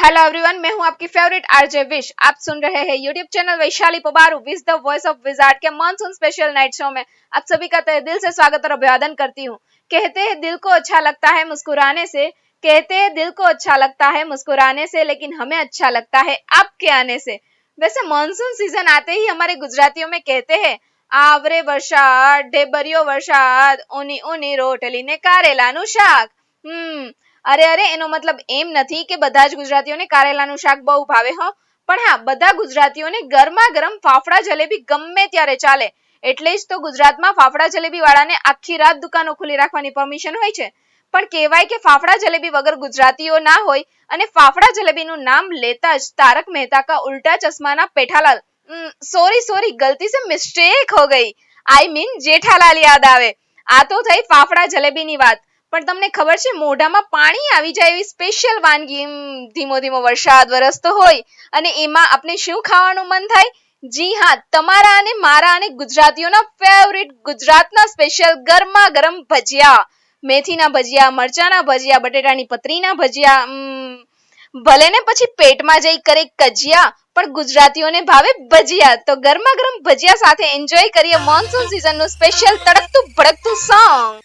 Hello everyone, मैं हूं आपकी फेवरेट आरजे विश। आप सुन रहे हैं YouTube channel Vaishali Pabaru with the voice of wizard के मानसून स्पेशल नाइट शो में आप सभी का तहे दिल से स्वागत और अभिवादन करती हूं। कहते हैं दिल को अच्छा लगता है मुस्कुराने से, कहते हैं दिल को अच्छा लगता है मुस्कुराने से, लेकिन हमें अच्छा लगता है आपके आने से। वैसे मानसून सीजन आते ही हमारे गुजरातियों में कहते हैं आवरे वरसाद ढेबरियो वरसाद ऊनी ऊनी रोटली ने कारेलाનું શાક। અરે એનો મતલબ એમ નથી કે બધા જ ગુજરાતીઓને કારેલાનું શાક બહુ ભાવે હો, પણ હા, બધા ગુજરાતીઓને ગરમા ગરમ ફાફડા જલેબી ગમે ત્યારે ચાલે। એટલે જ તો ગુજરાતમાં ફાફડા જલેબી વાળાને આખી રાત દુકાનો ખુલ્લી રાખવાની પરમિશન હોય છે। પણ કહેવાય કે ફાફડા જલેબી વગર ગુજરાતીઓ ના હોય, અને ફાફડા જલેબીનું નામ લેતા જ તારક મહેતા કા ઉલ્ટા ચશ્માના પેઠાલાલ સોરી ગલતી से मिस्टेक हो गई, आई मीन जेठालाल याद આવે। આ તો થઈ ફાફડા જલેબીની વાત, પણ તમને ખબર છે મોઢામાં પાણી આવી જાય એવી સ્પેશિયલ વાનગી ધીમો ધીમો વરસાદ વરસતો હોય અને એમાં આપણે શું ખાવાનું મન થાય? જી હા, તમારા અને મારા અને ગુજરાતીઓના ફેવરિટ ગુજરાતના સ્પેશિયલ ગરમા ગરમ ભજીયા। મેથીના ભજીયા, મરચાના ભજીયા, બટેટાની પતરીના ભજીયા, ભલે ને પછી પેટમાં જઈ કરે કજિયા, પણ ગુજરાતીઓને ભાવે ભજીયા। તો ગરમા ગરમ ભજીયા સાથે એન્જોય કરીએ મોન્સૂન સીઝનનું સ્પેશિયલ તડકતું ભડકતું સોંગ।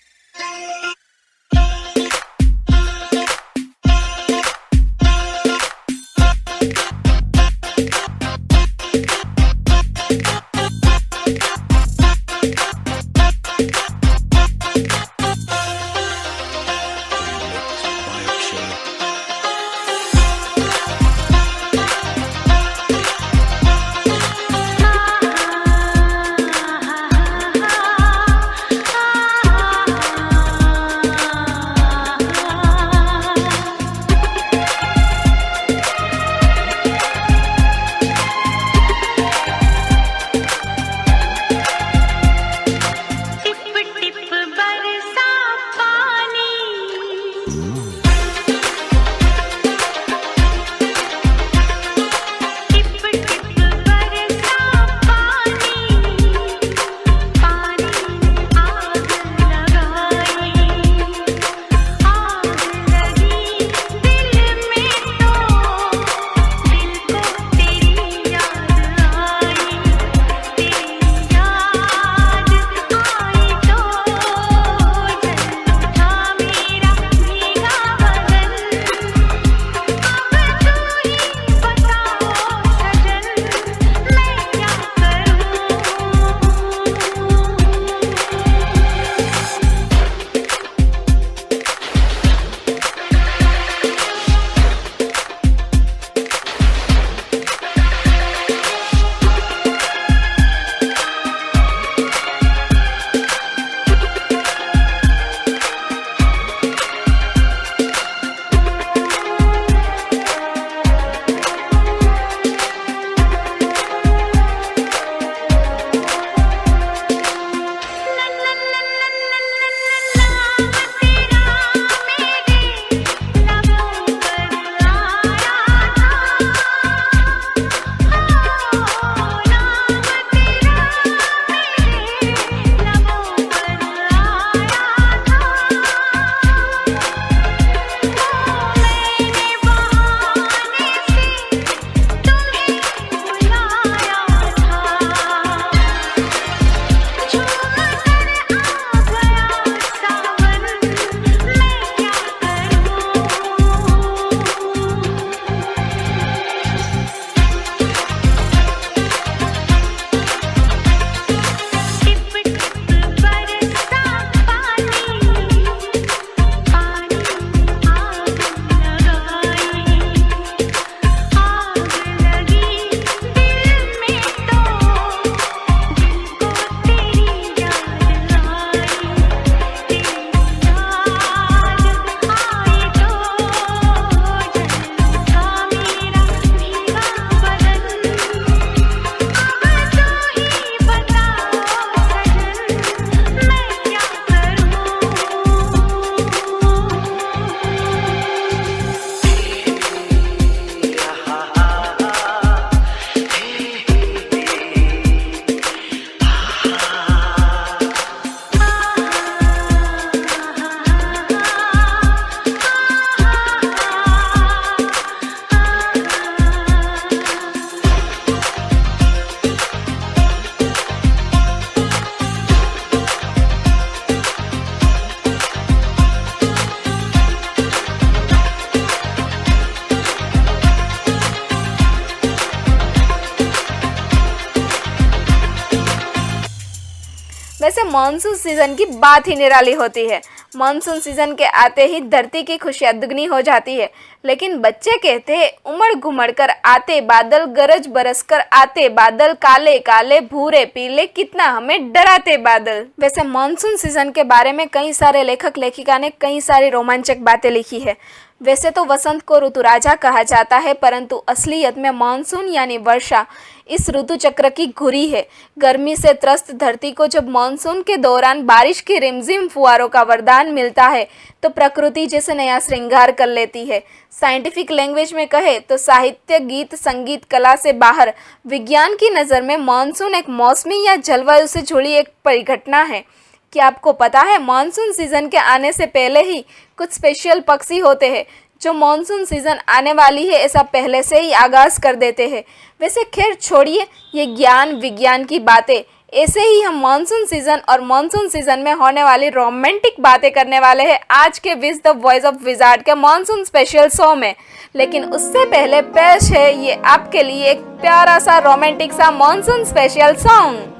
मानसून सीजन की बात ही निराली होती है। मानसून सीजन के आते ही धरती की खुशियां दुगनी हो जाती है। लेकिन बच्चे कहते हैं, उमड़ घुमड़ कर आते बादल, गरज बरस कर आते बादल, काले काले भूरे पीले, कितना हमें डराते बादल। वैसे मानसून सीजन के बारे में कई सारे लेखक लेखिका ने कई सारी रोमांचक बातें लिखी है। वैसे तो वसंत को ऋतु राजा कहा जाता है, परंतु असलियत में मानसून यानी वर्षा इस ऋतु चक्र की घुरी है। गर्मी से त्रस्त धरती को जब मानसून के दौरान बारिश की रिमझिम फुहारों का वरदान मिलता है तो प्रकृति जैसे नया श्रृंगार कर लेती है। साइंटिफिक लैंग्वेज में कहे तो साहित्य, गीत, संगीत, कला से बाहर विज्ञान की नज़र में मानसून एक मौसमी या जलवायु से जुड़ी एक परिघटना है। क्या आपको पता है, मानसून सीजन के आने से पहले ही कुछ स्पेशल पक्षी होते हैं जो मानसून सीजन आने वाली है ऐसा पहले से ही आगाज कर देते हैं। वैसे खैर छोड़िए ये ज्ञान विज्ञान की बातें, ऐसे ही हम मानसून सीजन और मानसून सीजन में होने वाली रोमांटिक बातें करने वाले हैं आज के wiz the voice of wizard के मानसून स्पेशल शो में। लेकिन उससे पहले पेश है ये आपके लिए एक प्यारा सा रोमांटिक सा मानसून स्पेशल सॉन्ग।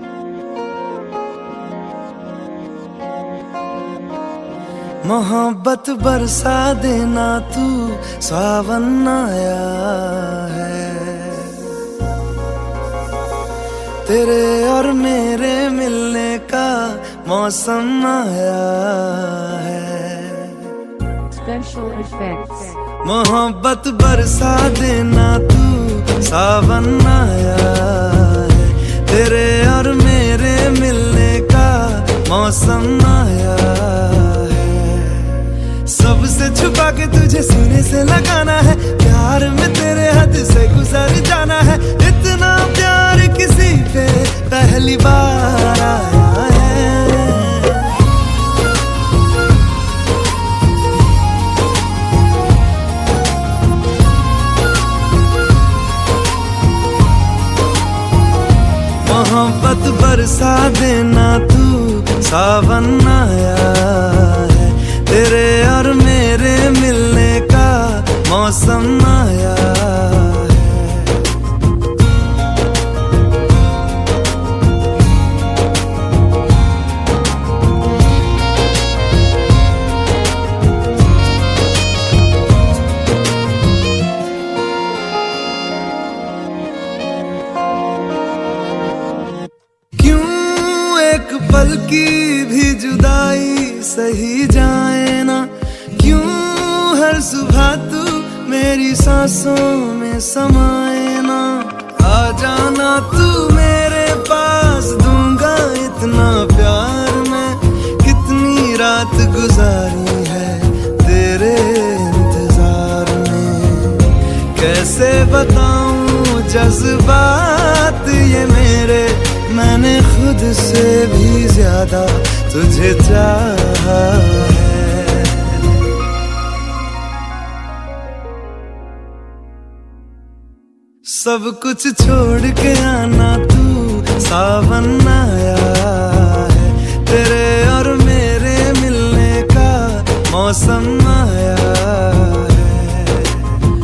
मोहब्बत बरसा देना, तू सावन आया है, तेरे और मेरे मिलने का मौसम आया है। Special effects. मोहब्बत बरसा देना, तू सावन आया है, तेरे और मेरे मिलने का मौसम आया है। सबसे छुपा के तुझे सीने से लगाना है, प्यार में तेरे हद से गुजर जाना है। इतना प्यार किसी पे पहली बार आया है। मोहब्बत बरसा देना, तू सावन आया है, तेरे और मेरे मिलने का मौसम आया है। क्यों एक पल की भी जुदाई सही जाए ना, क्यों हर सुबह तू मेरी सांसों में समाए ना। आ जाना तू मेरे पास, दूंगा इतना प्यार मैं, कितनी रात गुजारी है तेरे इंतजार में। कैसे बताऊं जज्बात ये मेरे, मैंने खुद से भी ज्यादा तुझे चाहा है। सब कुछ छोड़ के आना, तू सावन आया है, तेरे और मेरे मिलने का मौसम आया है।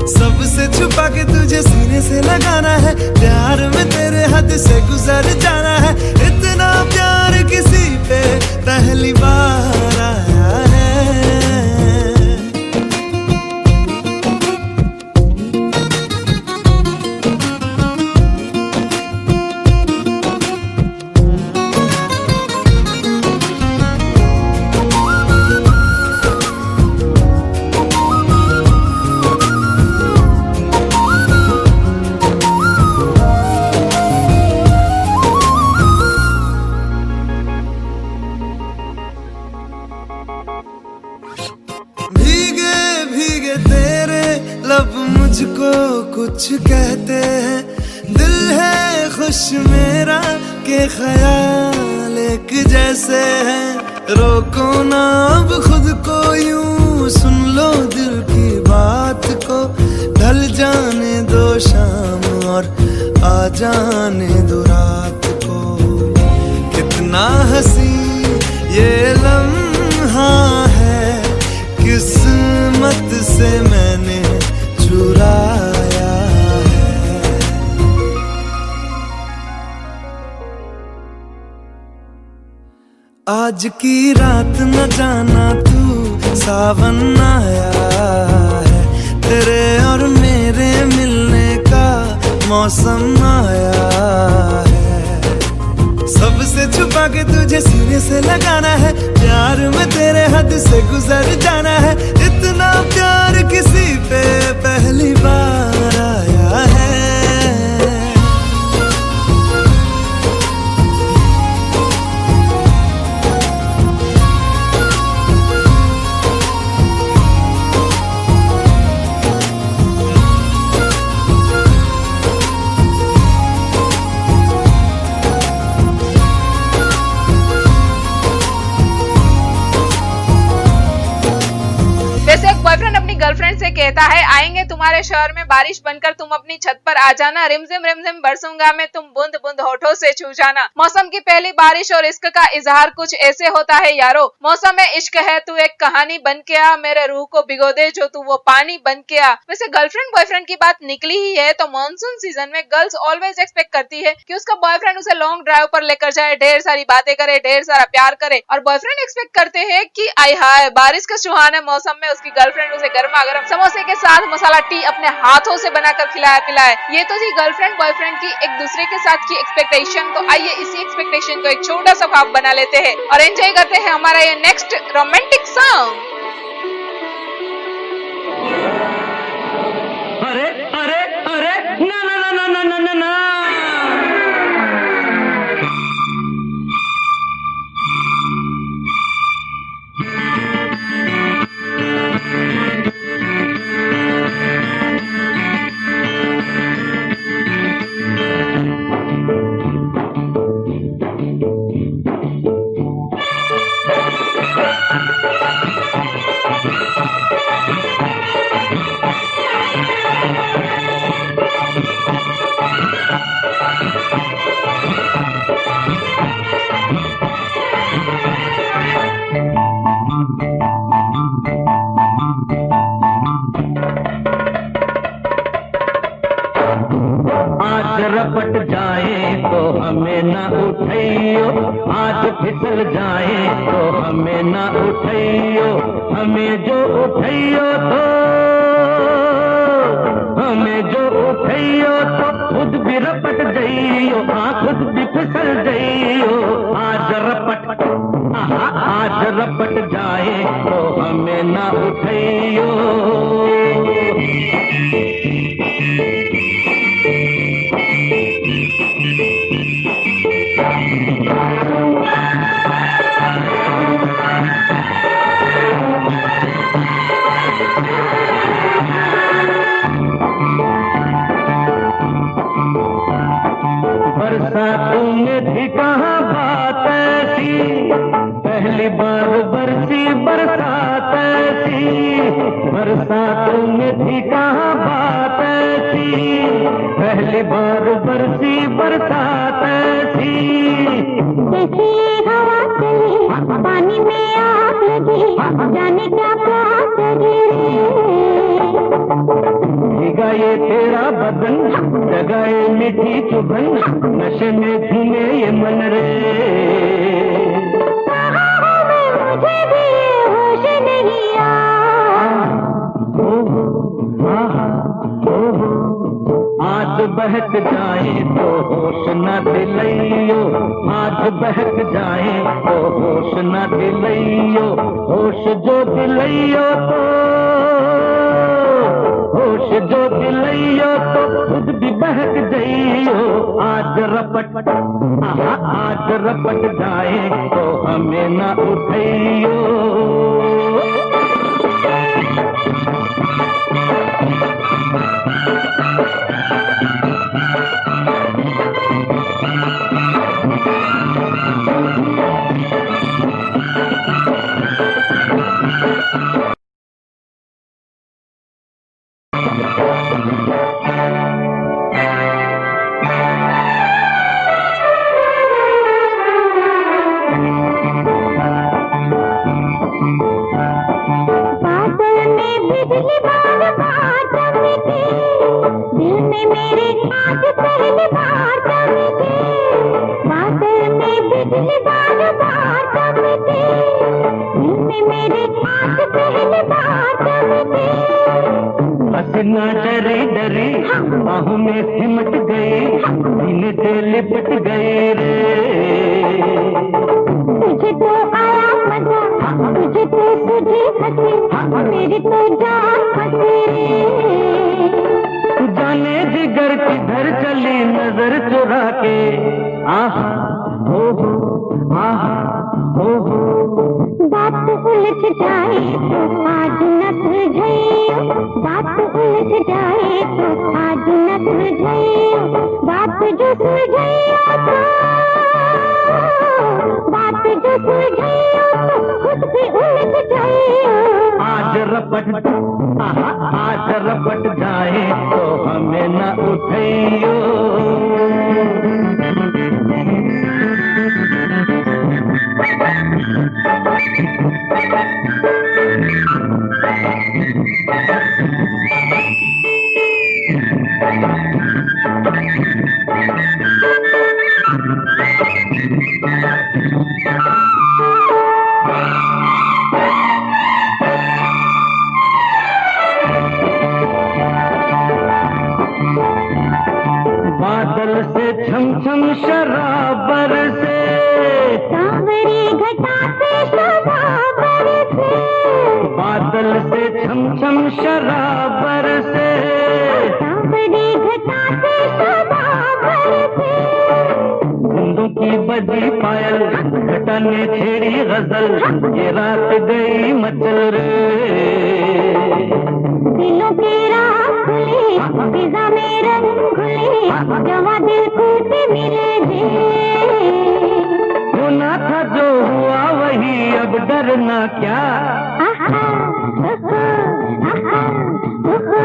सबसे छुपा के तुझे सीने से लगाना है, प्यार में तेरे हद से गुजर जाना है। इतना प्यार किसी पे पहली बार आया है। लब मुझको कुछ कहते हैं, दिल है खुश मेरा के ख्याल एक जैसे हैं। रोको ना अब खुद को यूं, सुन लो दिल की बात को। ढल जाने दो शाम और आ जाने दो रात को। कितना हंसी ये लम्हा है, किस्मत से मैंने चुराया है। आज की रात न जाना तू सावन आया है, तेरे और मेरे मिलने का मौसम आया है। सबसे छुपा के तुझे सीने से लगाना है, प्यार में तेरे हद से गुजर जाना है। इतना प्यार किसी पे पहली बार आया है। वैसे एक बॉयफ्रेंड अपनी गर्लफ्रेंड से कहता है, आएंगे तुम्हारे शहर में बारिश बनकर, तुम अपनी छत पर आ जाना, रिमझिम बरसूंगा मैं, तुम बूंद बूंद होठों से छू जाना। मौसम की पहली बारिश और इश्क का इजहार कुछ ऐसे होता है यारो। मौसम में इश्क है, तू एक कहानी बन के आ, मेरे रूह को भिगो दे जो तू वो पानी बन के आ। वैसे गर्लफ्रेंड बॉयफ्रेंड की बात निकली ही है तो मानसून सीजन में गर्ल्स ऑलवेज एक्सपेक्ट करती है कि उसका बॉयफ्रेंड उसे लॉन्ग ड्राइव पर लेकर जाए, ढेर सारी बातें करे, ढेर सारा प्यार करे। और बॉयफ्रेंड एक्सपेक्ट करते हैं कि आय हाय बारिश के सुहाने मौसम में उसकी गर्लफ्रेंड उसे गर्मा गर्म समोसे के साथ मसाला टी अपने हाथों से बनाकर खिलाया पिलाए। ये तो थी गर्लफ्रेंड बॉयफ्रेंड की एक दूसरे के साथ की एक्सपेक्टेशन। तो आइए इसी एक्सपेक्टेशन को एक छोटा सा ख्वाब बना लेते हैं और एंजॉय करते हैं हमारा ये नेक्स्ट रोमांटिक सॉन्ग। अरे अरे अरे ना ना ना ना ना ना ना रपट जाए तो हमें न उठाइयो, आज फिसल जाए तो हमें न उठाइयो, हमें जो उठाइयो तो खुद भी रपट जाइयो, हाँ खुद भी फिसल जाइयो। आज रपट जाए तो हमें न उठाइयो। बरसातों में भी कहाँ बात ऐसी, पहली बार बरसी बरसात ऐसी। बरसातों में भी कहाँ बात ऐसी, पहली बार बरसी बरसात ऐसी। जैसे हवा चली पानी में आग लगी, जाने क्या प्यास लगी। भीगाए तेरा बदन जगाए मीठी चुभन, नशे में झूमे ये मन रे। मुझे भी होश नहीं आज बहक जाए तो होश न दिलाइयो, आज बहक जाए तो होश न दिलाइयो। होश जो दिलाइयो तो खुद भी बहक जाइयो। आज रपट जाए तो हमें न उठाइयो। बादल में बिजली बार बार मेरे हाथ पहली बार जमते। हंसना डरी डरी बाहों में सिमट गई, सीने से लिपट गई रे। तुझे तो आया मजा, तुझे तो तुझे हंसी, मेरी तो जान फंसी रे। जाने जिगर किधर चली नजर चुरा के, आहा हो आहा हो। बात उलझ जाए तो आज न सुलझाइयो, बात उलझ जाए तो आज न सुलझाइयो, बात जो सुलझाइयो तो, बात जो सुलझाइयो तो खुद भी उलझ जाइयो। आज रपट आहा आज रपट जाए तो हमें न उठाइयो। बादल से छम छम शराबर से, सांवरी घटा से शराबर से, बादल से छम छम शराबर से, सांवरी घटा से शराबर से। बूंदों की बजी पायल घटा ने छेड़ी गजल, ये रात गई मचल रे। दिलों के राह खुले, फिजा में रंग खुले, जवा दिल को से मिले दे। होना था जो हुआ वही, अब डरना क्या। आहा, ओहो, आहा, ओहो।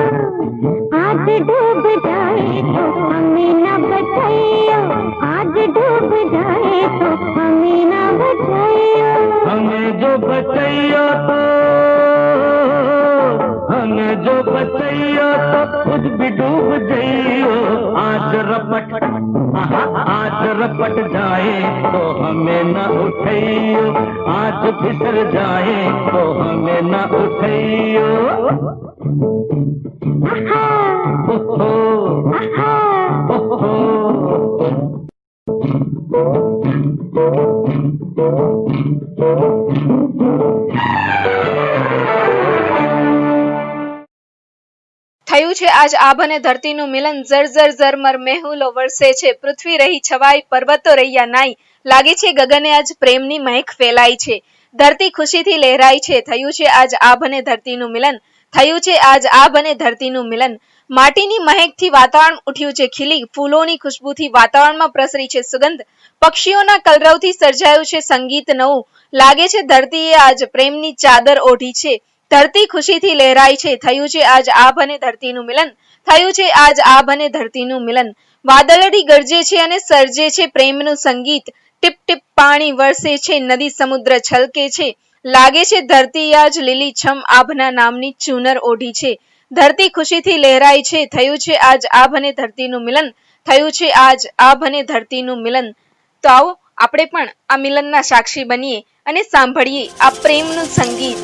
आज डूब जाए तो हमें न बचाइयो, आज डूब जाए तो हमें न बचाइयो। हमें जो बचाइयो तो, हमें जो बचाइयो तो खुद भी डूब जाइयो। आज रपट आहा आज रपट जाए तो हमें न उठाइयो, आज फिसल जाए तो हमें न उठाइयो। आहा, ओहो आहा। ओहो। થયું છે આજ આભ અને ધરતીનું મિલન, જર ઝરમર મેહુલો વરસે છે, પૃથ્વી રહી છવાઈ પર્વતો રહ્યા નાઈ, લાગે છે ગગને આજ પ્રેમની મહેક ફેલાઈ છે, ધરતી ખુશીથી લહેરાઈ છે. થયું છે આજ આભ અને ધરતીનું મિલન, થયું છે આજ આભ અને ધરતીનું મિલન. માટીની મહેકથી વાતાવરણ ઉઠ્યું છે ખીલી, ફૂલોની ખુશ્બુથી વાતાવરણમાં પ્રસરી છે સુગંધ, પક્ષીઓના કલરવથી સર્જાયું છે સંગીત નવું, લાગે છે ધરતીએ આજ પ્રેમની ચાદર ઓઢી છે, ધરતી ખુશીથી લહેરાઈ છે. થયું છે આજ આભ અને ધરતીનું મિલન, થયું છે આજ આભ અને ધરતીનું મિલન. વાદળડી ગરજે છે અને સર્જે છે પ્રેમનું સંગીત, ટીપ ટીપ પાણી વરસે છે, નદી સમુદ્ર છલકે છે, લાગે છે ધરતી આજ લીલી છમ આભના નામની ચૂનર ઓઢી છે, ધરતી ખુશીથી લહેરાઈ છે. થયું છે આજ આભ અને ધરતીનું મિલન, થયું છે આજ આભ અને ધરતીનું મિલન. તો આવો આપણે પણ આ મિલનના સાક્ષી બનીએ અને સાંભળીએ આ પ્રેમનું સંગીત.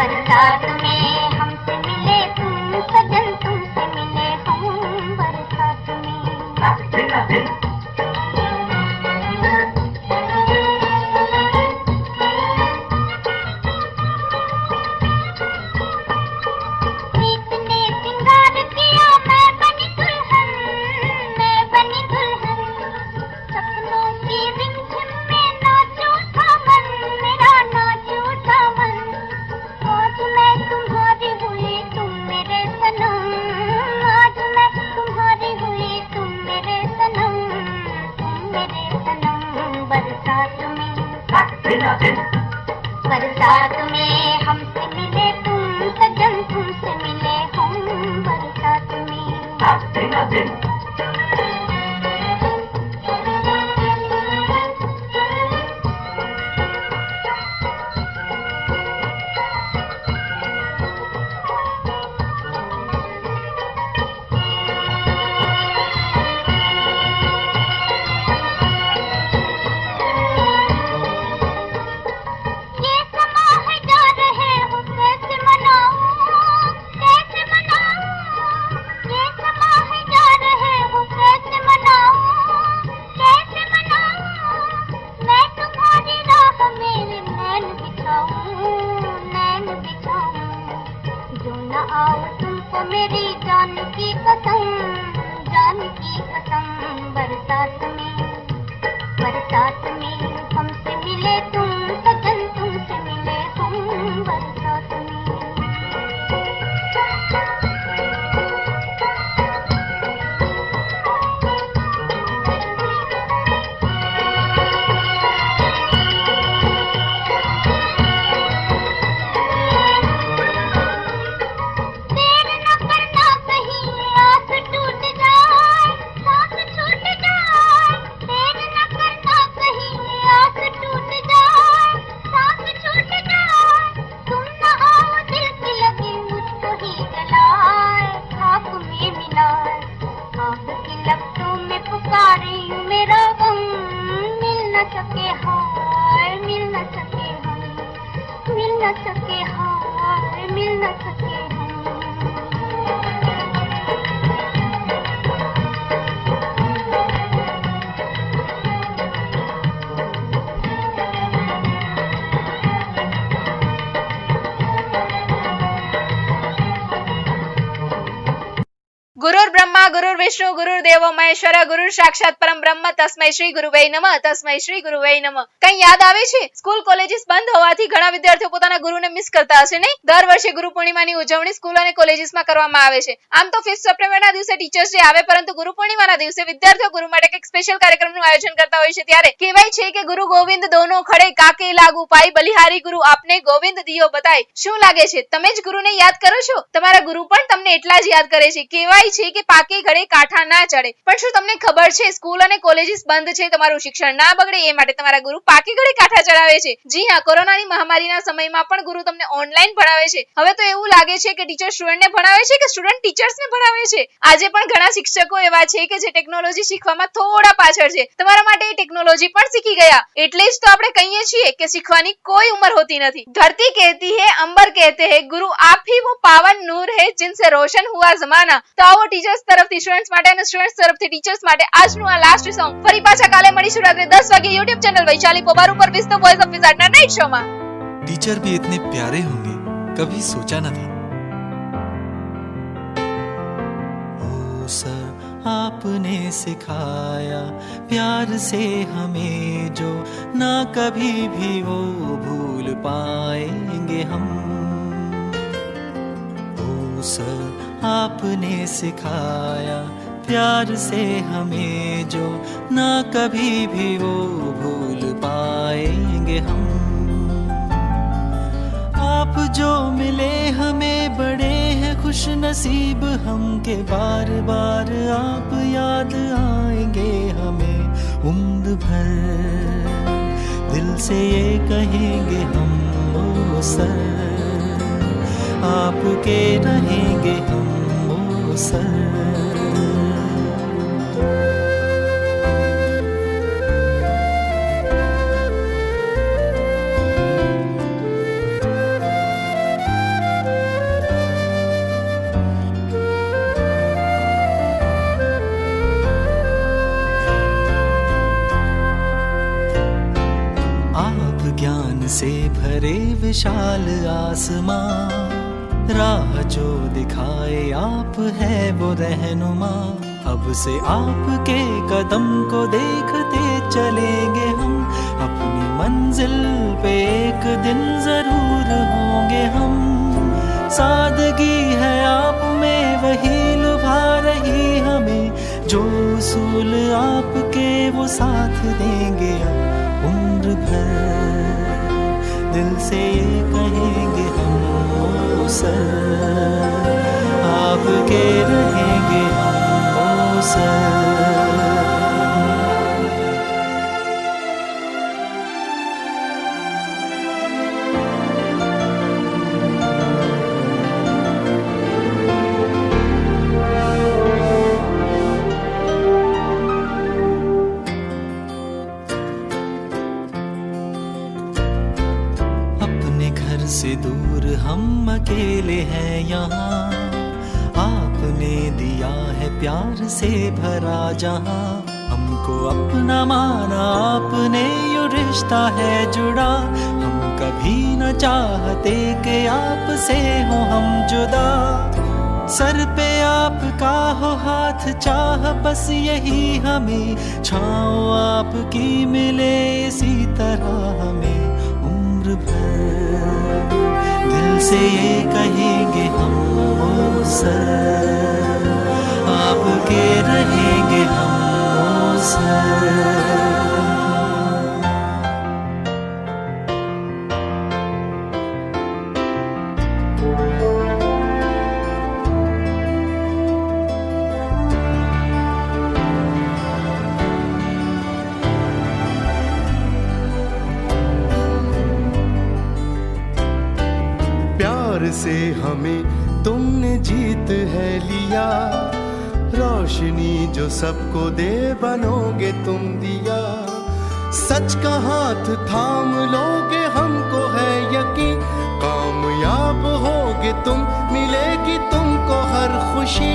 बरसात में हमसे मिले तुम सजन, तुमसे मिले हम बरसात में। प्रीत ने सिंगार किया, मैं बनी दुल्हन, मैं बनी दुल्हन। सपनों की रिमझिम में नाचूं था मन, मेरा नाचूं था मन। आज मैं तुम्हारी हुई, तुम मेरे सनम, आज मैं तुम्हारी हुई, तुम मेरे सनम, तुम मेरे सनम। बरसात में, बरसात में हमसे मिले तुम सजन, तुमसे मिले हम बरसात में। ये समा है जा रहे हो, कैसे मनाऊं, कैसे मनाऊं। ये समा है जा रहे हो, कैसे मनाऊं, कैसे मनाऊं। मैं तुम्हारी राह मेरे नैन बिछाऊं, नैन बिछाऊं। जो न आओ तुमको मेरी जान की कसम, जान की कसम। बरसात में, बरसात में हमसे मिले तुम सजन, तुमसे मिले हम बरसात में। देर न करना कहीं आस टूट जाए, सांस छूट जाए। देर न करना कहीं आस टूट जाए, सांस छूट जाए। तुम न आओ दिल की लगी मुझको ही जलाए, खाक में मिलाए। खाक की लपटों में पुकारे यूं मेरा गम, मिल न सके हाय, मिल न सके हम, मिल न सके हाय, मिल न सके हम। गुरुर् ब्रह्मा गुरुर्विष्णु गुरुर्देवो महेश्वर गुरु साक्षात परम બ્રહ્મ તસ્મૈ શ્રી ગુરુવે નમઃ તસ્મૈ શ્રી ગુરુવે નમઃ। કઈ યાદ આવે છે? સ્કૂલ કોલેજીસ બંધ હોવાથી ઘણા વિદ્યાર્થીઓ પોતાના ગુરુને મિસ કરતા હશે નહીં? દર વર્ષે ગુરુ પૂર્ણિમાની ઉજવણી સ્કૂલ અને કોલેજીસમાં કરવામાં આવે છે। આમ તો 5 સપ્ટેમ્બરના દિવસે ટીચર્સ ડે આવે, પરંતુ ગુરુ પૂર્ણિમાના દિવસે વિદ્યાર્થીઓ ગુરુ માટે એક સ્પેશિયલ કાર્યક્રમનું આયોજન કરતા હોય છે। ત્યારે કહેવાય છે કે ગુરુ ગોવિંદ દોનો ખડે કાકે લાગુ પાઈ, બલિહારી ગુરુ આપને ગોવિંદ દિયો બતાય। શું લાગે છે, તમે જ ગુરુને યાદ કરો છો? તમારા ગુરુ પણ તમને એટલા જ યાદ કરે છે। કહેવાય છે કે પાકે ઘડે કાંઠા ના ચડે, પણ શું તમને ખબર છે સ્કૂલ અને કોલેજીસ બંધ છે, તમારું શિક્ષણ ના બગડે એ માટે તમારા ગુરુ પાકે ઘડે કાંઠા ચડાવે છે। જી હા, કોરોનાની મહામારીના સમયમાં પણ ગુરુ તમને ઓનલાઈન ભણાવે છે। હવે તો એવું લાગે છે કે ટીચર સ્ટુડન્ટને ભણાવે છે કે સ્ટુડન્ટ ટીચર્સને ભણાવે છે। આજે પણ ઘણા શિક્ષકો એવા છે કે જે ટેકનોલોજી શીખવામાં થોડા પાછળ છે। તમારા માટે એ ટેકનોલોજી પણ શીખી ગયા, એટલે જ તો આપણે કહીએ છીએ કે શીખવાની કોઈ ઉંમર હોતી નથી। ધરતી કહેતી है, अंबर कहते हैं, गुरु आप ही वो पावन नूर है जिनसे रोशन हुआ जमाना। तो આવો ટીચર્સ તરફથી સ્ટુડન્ટ્સ માટે અને સ્ટુડન્ટ્સ તરફથી ટીચર્સ માટે આજનું આ લાસ્ટ સોંગ। ફરી પાછા કાલે મળીશું રાત્રે 10 વાગે YouTube ચેનલ વૈશાલી પોબાર ઉપર વિઝ ધ વોઇસ ઓફ વિઝાર્ડના નાઇટ શોમાં। टीचर भी इतने प्यारे होंगे, कभी सोचा न था। ओ सर आपने सिखाया प्यार से हमें, जो ना कभी भी वो भूल पाएंगे हम। ओ सर आपने सिखाया प्यार से हमें, जो ना कभी भी वो भूल पाएंगे हम। आप जो मिले हमें बड़े हैं खुश नसीब हम, के बार बार आप याद आएंगे हमें उम्र भर। दिल से ये कहेंगे हम, ओ सर आपके रहेंगे हम, ओ सर। से भरे विशाल आसमां, राह जो दिखाए आप है वो रहनुमा। अब से आपके कदम को देखते चलेंगे हम, अपनी मंजिल पे एक दिन जरूर होंगे हम। सादगी है आप में वही लुभा रही हमें, जो उसूल आपके वो साथ देंगे अब उम्र भर। दिल से ये कहेंगे हम ओ सर, आपके रहेंगे हम ओ सर। से दूर हम अकेले हैं यहाँ, आपने दिया है प्यार से भरा जहाँ। हमको अपना माना आपने, ये रिश्ता है जुड़ा। हम कभी न चाहते कि आपसे हो हम जुदा। सर पे आपका हो हाथ चाह बस यही हमें, छाँव आपकी मिले इसी तरह हमें उम्र भर। दिल से ये कहेंगे हम ओ सर, आपके रहेंगे हम ओ सर। से हमें तुमने जीत है लिया, रोशनी जो सबको दे बनोगे तुम दिया। सच का हाथ थाम लोगे हमको है यकीन, कामयाब होगे तुम, मिलेगी तुमको हर खुशी।